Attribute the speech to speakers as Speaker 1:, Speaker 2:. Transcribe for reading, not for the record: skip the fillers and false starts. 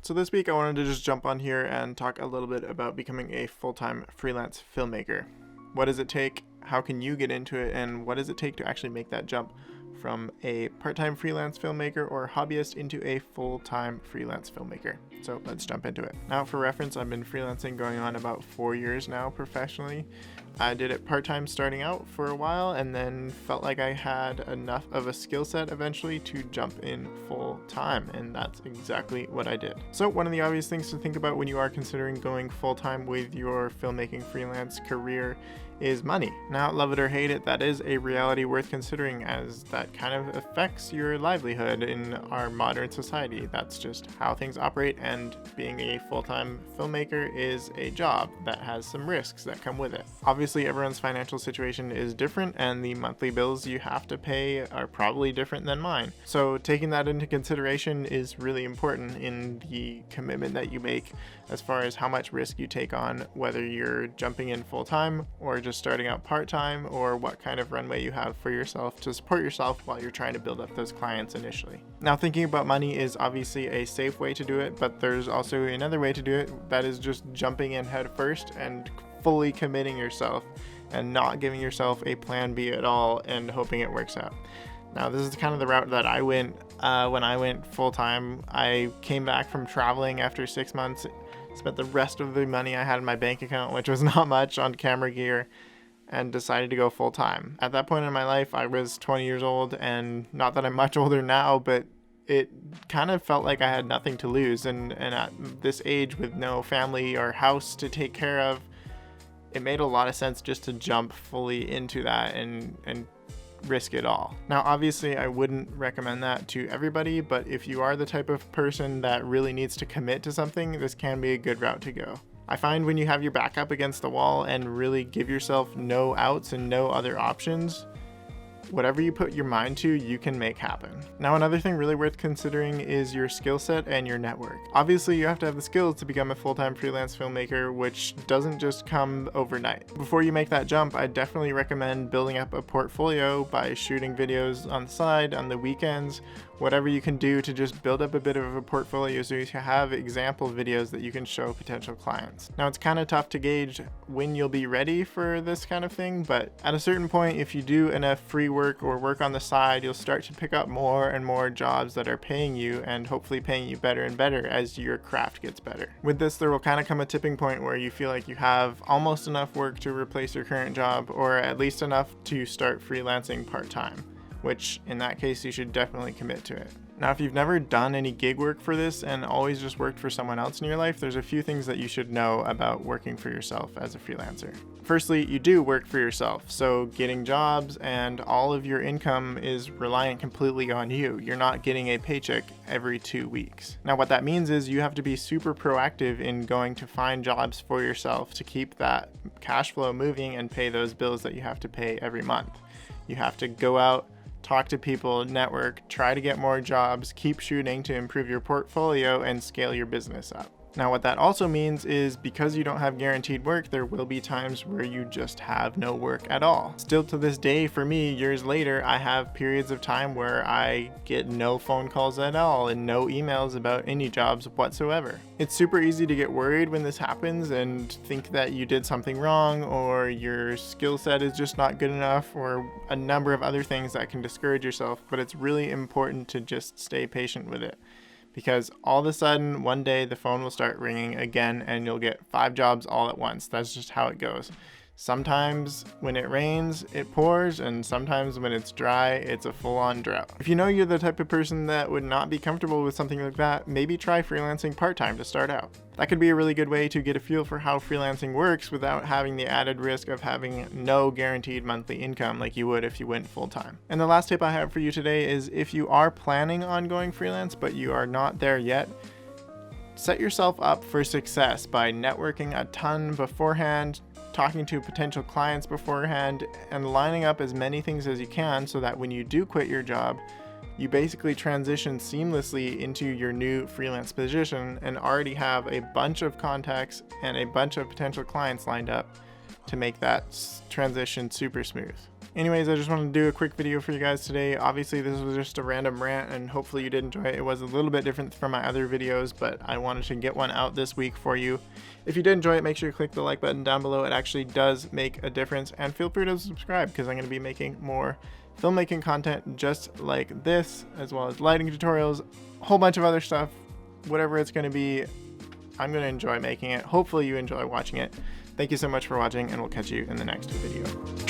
Speaker 1: So this week I wanted to just jump on here and talk a little bit about becoming a full-time freelance filmmaker. What does it take? How can you get into it? And what does it take to actually make that jump from a part-time freelance filmmaker or hobbyist into a full-time freelance filmmaker? So let's jump into it. Now, for reference, I've been freelancing going on about 4 years now professionally. I did it part-time starting out for a while and then felt like I had enough of a skill set eventually to jump in full-time, and that's exactly what I did. So one of the obvious things to think about when you are considering going full-time with your filmmaking freelance career is money. Now, love it or hate it, that is a reality worth considering, as that kind of affects your livelihood in our modern society. That's just how things operate, and being a full-time filmmaker is a job that has some risks that come with it. Obviously, everyone's financial situation is different, and the monthly bills you have to pay are probably different than mine. So taking that into consideration is really important in the commitment that you make as far as how much risk you take on, whether you're jumping in full-time or just starting out part-time, or what kind of runway you have for yourself to support yourself while you're trying to build up those clients initially. Now, thinking about money is obviously a safe way to do it, but there's also another way to do it, that is just jumping in head first and fully committing yourself and not giving yourself a plan B at all and hoping it works out. Now, this is kind of the route that I went when I went full-time. I came back from traveling after 6 months, spent the rest of the money I had in my bank account, which was not much, on camera gear, and decided to go full-time. At that point in my life, I was 20 years old, and not that I'm much older now, but it kind of felt like I had nothing to lose. And at this age, with no family or house to take care of, it made a lot of sense just to jump fully into that and risk it all. Now, obviously, I wouldn't recommend that to everybody, but if you are the type of person that really needs to commit to something, this can be a good route to go. I find when you have your back up against the wall and really give yourself no outs and no other options, whatever you put your mind to, you can make happen. Now, another thing really worth considering is your skill set and your network. Obviously, you have to have the skills to become a full-time freelance filmmaker, which doesn't just come overnight. Before you make that jump, I definitely recommend building up a portfolio by shooting videos on the side, on the weekends, whatever you can do to just build up a bit of a portfolio so you have example videos that you can show potential clients. Now, it's kind of tough to gauge when you'll be ready for this kind of thing, but at a certain point, if you do enough free work or work on the side, you'll start to pick up more and more jobs that are paying you, and hopefully paying you better and better as your craft gets better. With this, there will kind of come a tipping point where you feel like you have almost enough work to replace your current job, or at least enough to start freelancing part-time, which in that case you should definitely commit to it. Now, if you've never done any gig work for this and always just worked for someone else in your life, there's a few things that you should know about working for yourself as a freelancer. Firstly, you do work for yourself, so getting jobs and all of your income is reliant completely on you. You're not getting a paycheck every 2 weeks. Now, what that means is you have to be super proactive in going to find jobs for yourself to keep that cash flow moving and pay those bills that you have to pay every month. You have to go out, talk to people, network, try to get more jobs, keep shooting to improve your portfolio and scale your business up. Now, what that also means is because you don't have guaranteed work, there will be times where you just have no work at all. Still to this day, for me, years later, I have periods of time where I get no phone calls at all and no emails about any jobs whatsoever. It's super easy to get worried when this happens and think that you did something wrong, or your skill set is just not good enough, or a number of other things that can discourage yourself, but it's really important to just stay patient with it. Because all of a sudden, one day the phone will start ringing again and you'll get 5 jobs all at once. That's just how it goes. Sometimes when it rains, it pours, and sometimes when it's dry, it's a full-on drought. If you know you're the type of person that would not be comfortable with something like that, maybe try freelancing part-time to start out. That could be a really good way to get a feel for how freelancing works without having the added risk of having no guaranteed monthly income like you would if you went full-time. And the last tip I have for you today is, if you are planning on going freelance but you are not there yet, set yourself up for success by networking a ton beforehand, talking to potential clients beforehand, and lining up as many things as you can so that when you do quit your job, you basically transition seamlessly into your new freelance position and already have a bunch of contacts and a bunch of potential clients lined up to make that transition super smooth. Anyways, I just wanted to do a quick video for you guys today. Obviously, this was just a random rant, and hopefully you did enjoy it. It was a little bit different from my other videos, but I wanted to get one out this week for you. If you did enjoy it, make sure you click the like button down below. It actually does make a difference, and feel free to subscribe because I'm going to be making more filmmaking content just like this, as well as lighting tutorials, a whole bunch of other stuff. Whatever it's going to be, I'm going to enjoy making it. Hopefully you enjoy watching it. Thank you so much for watching, and we'll catch you in the next video.